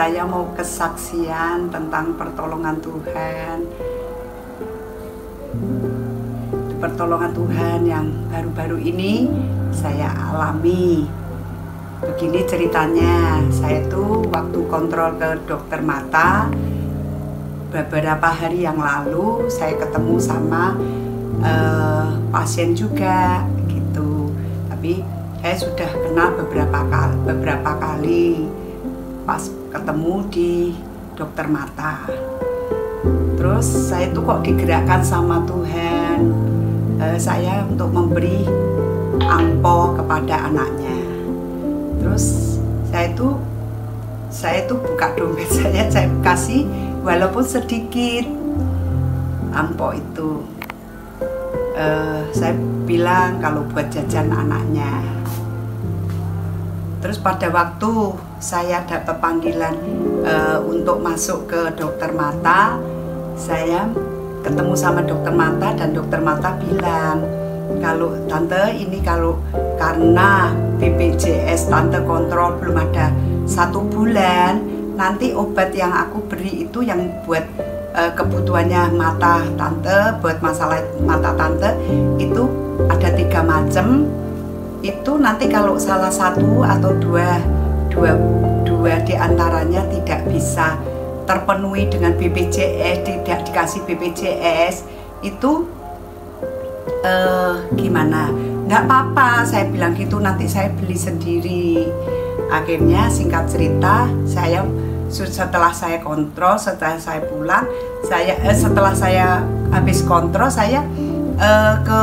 Saya mau kesaksian tentang pertolongan Tuhan. Pertolongan Tuhan yang baru-baru ini saya alami. Begini ceritanya, saya tuh waktu kontrol ke dokter mata beberapa hari yang lalu, saya ketemu sama pasien juga gitu. Tapi saya sudah kenal beberapa kali pas ketemu di dokter mata. Terus saya tuh kok digerakkan sama Tuhan, saya untuk memberi angpau kepada anaknya. Terus saya tuh buka dompet saya kasih walaupun sedikit angpau itu. Saya bilang kalau buat jajan anaknya. Terus pada waktu saya dapat panggilan untuk masuk ke dokter mata, saya ketemu sama dokter mata dan dokter mata bilang, kalau tante ini karena BPJS tante kontrol belum ada 1 bulan, nanti obat yang aku beri itu yang buat kebutuhannya mata tante, buat masalah mata tante itu ada 3 macam. Itu nanti kalau salah satu atau dua di antaranya tidak bisa terpenuhi dengan BPJS, tidak dikasih BPJS, itu gimana? Nggak apa-apa, saya bilang gitu, nanti saya beli sendiri. Akhirnya singkat cerita, setelah saya kontrol, setelah saya pulang, setelah saya habis kontrol, saya ke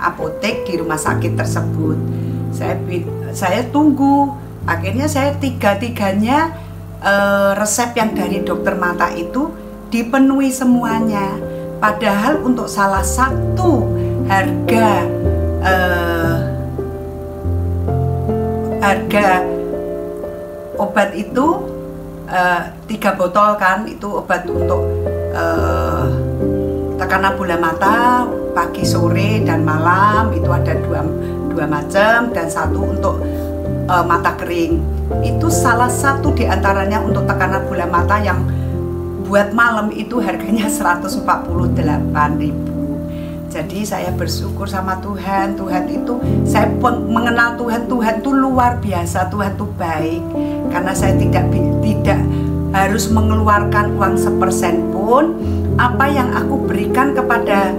apotek di rumah sakit tersebut. Saya tunggu. Akhirnya saya tiga-tiganya resep yang dari dokter mata itu dipenuhi semuanya. Padahal untuk salah satu harga obat itu 3 botol kan, itu obat untuk tekanan bola mata pagi, sore, dan malam, itu ada dua macam, dan 1 untuk mata kering. Itu salah satu diantaranya untuk tekanan bola mata yang buat malam itu harganya 148.000. Jadi saya bersyukur sama Tuhan. Tuhan itu, saya mengenal Tuhan itu luar biasa. Tuhan itu baik, karena saya tidak harus mengeluarkan uang sepersen pun. Apa yang aku berikan kepada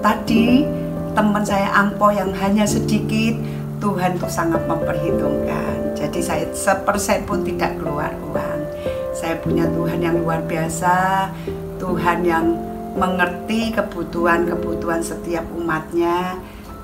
tadi teman saya angpau yang hanya sedikit, Tuhan tuh sangat memperhitungkan. Jadi saya sepersen pun tidak keluar uang. Saya punya Tuhan yang luar biasa, Tuhan yang mengerti kebutuhan setiap umatnya.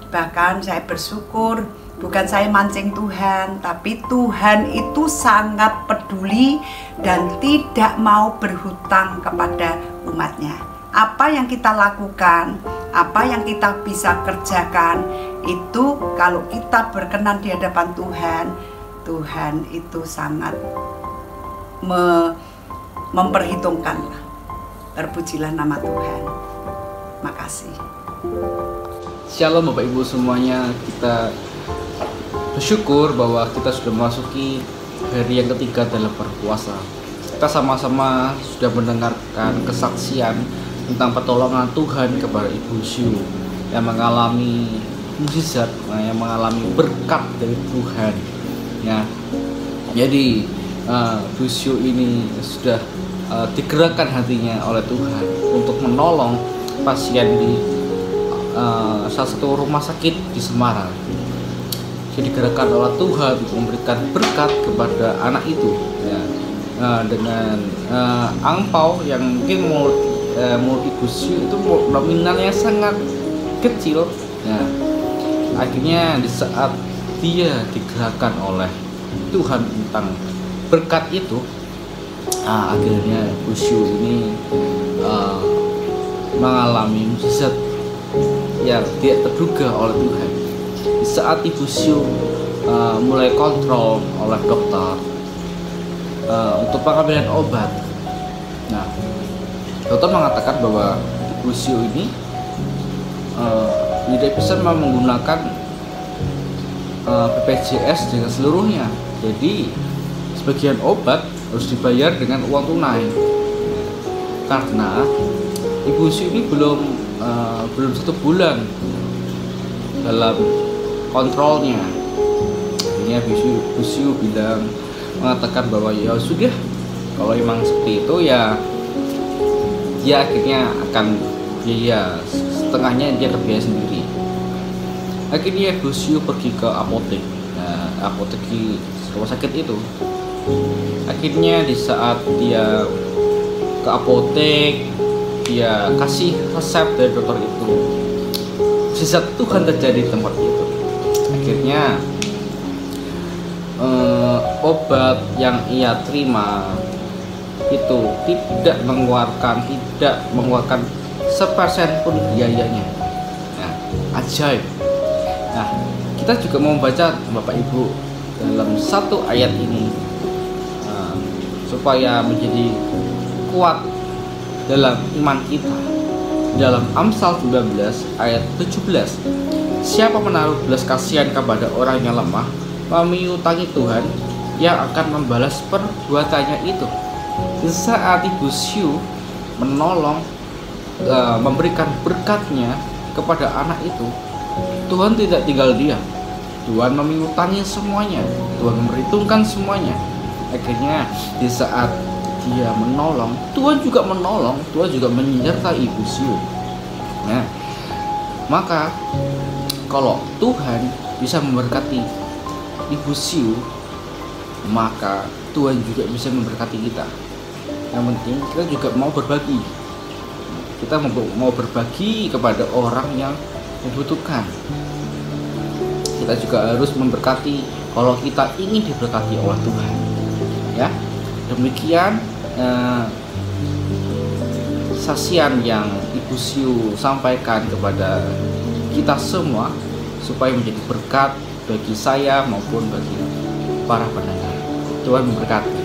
Bahkan saya bersyukur, bukan saya mancing Tuhan, tapi Tuhan itu sangat peduli dan tidak mau berhutang kepada umatnya. Apa yang kita lakukan, apa yang kita bisa kerjakan, itu kalau kita berkenan di hadapan Tuhan, Tuhan itu sangat memperhitungkan. Terpujilah nama Tuhan. Makasih. Shalom Bapak Ibu semuanya, kita bersyukur bahwa kita sudah memasuki hari yang ketiga dalam berpuasa. Kita sama-sama sudah mendengarkan kesaksian tentang pertolongan Tuhan kepada Ibu Syu yang mengalami mukjizat, yang mengalami berkat dari Tuhan. Ya, jadi Ibu Syu ini sudah digerakkan hatinya oleh Tuhan untuk menolong pasien di salah satu rumah sakit di Semarang. Dia digerakkan oleh Tuhan untuk memberikan berkat kepada anak itu, ya, dengan angpau yang mungkin menurut Ibu Syu itu nominalnya sangat kecil. Ya, akhirnya di saat dia digerakkan oleh Tuhan tentang berkat itu, akhirnya Ibu Syu ini mengalami mukjizat yang tidak terduga oleh Tuhan. Di saat Ibu Syu mulai kontrol oleh dokter untuk pengambilan obat, nah, dokter mengatakan bahwa Ibu Syu ini tidak bisa menggunakan BPJS dengan seluruhnya. Jadi sebagian obat harus dibayar dengan uang tunai, karena Ibu Siu ini belum 1 bulan dalam kontrolnya. Ini Bu Siu mengatakan bahwa ya sudah, kalau emang seperti itu ya dia akhirnya akan biaya setengahnya, dia terbiaya sendiri. Akhirnya Bu Siu pergi ke apotek, apotek di rumah sakit itu. Akhirnya di saat dia ke apotek, dia kasih resep dari dokter itu, mukjizat Tuhan terjadi di tempat itu. Akhirnya obat yang ia terima itu tidak mengeluarkan sepersen pun biayanya. Nah, ajaib. Nah, kita juga mau baca Bapak Ibu dalam satu ayat ini supaya menjadi kuat dalam iman kita. Dalam Amsal 19 ayat 17, siapa menaruh belas kasihan kepada orang yang lemah, memiutangi Tuhan yang akan membalas perbuatannya itu. Di saat Ibu Siu menolong, memberikan berkatnya kepada anak itu, Tuhan tidak tinggal diam. Tuhan memiutangi semuanya, Tuhan memperhitungkan semuanya. Akhirnya di saat dia menolong, Tuhan juga menolong, Tuhan juga menyertai Ibu Siu. Nah, maka kalau Tuhan bisa memberkati Ibu Siu, maka Tuhan juga bisa memberkati kita. Yang penting kita juga mau berbagi. Kita mau berbagi kepada orang yang membutuhkan. Kita juga harus memberkati kalau kita ingin diberkati oleh Tuhan. Ya, demikian saksian yang Ibu Siu sampaikan kepada kita semua supaya menjadi berkat bagi saya maupun bagi para pendengar. Tuhan memberkati.